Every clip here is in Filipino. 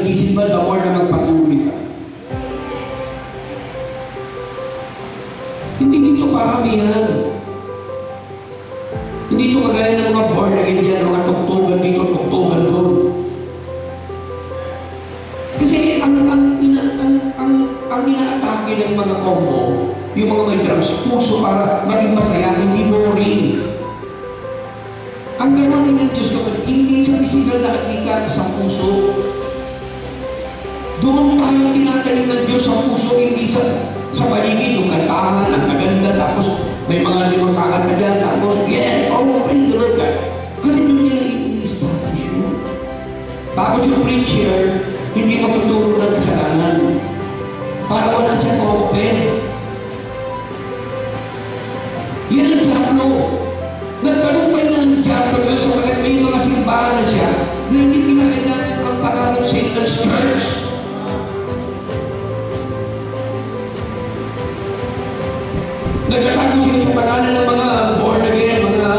nagsisimba, the more na magpatuloy ka. Hindi dito paramihan. Hindi ito kagaya ng mga born again dyan, mga tuktugan dito, tuktugan doon. Kasi ang inaatake ng mga combo, yung mga may drums, puso para maging masaya, hindi boring. Ang gawain ng Diyos kapag hindi sa physical na nakikita sa puso, doon tayo tinatanim ng Diyos sa puso, hindi sa paligid, yung kantahan, ang kaganda, tapos may mga limang kakanta dyan, tapos, yeah, oh, praise the Lord God. Kasi doon nila i-establish yun. Tapos yung preacher, hindi magtuturo ng kasalanan. Para wala siyang open. Yan ang diablo. Nagtalumpay na ang diablo yun sapagkat may mga simbahan na siya na hindi kinakailangan ang pangalan Satan's Church. Nagtatago sila sa pangalan ng mga born again, mga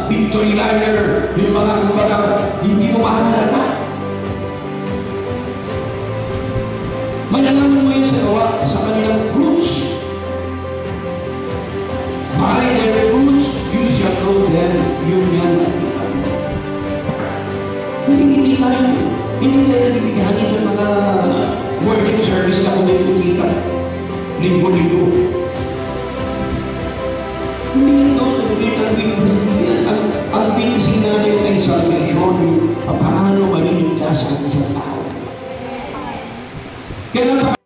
victory liner, yung mga kumbaga hindi mo mahalata. Malalaman mo yun sa gawa sa kanilang roots. By their roots, you shall know them. Yun yan. Hindi tayo nabibigyan sa mga worship service na kung may putita. Linggo-linggo. Hindi yan doon. Ang bintasin ang bintasin natin ay salvation. Paano maniligtas ang isang tao. Kaya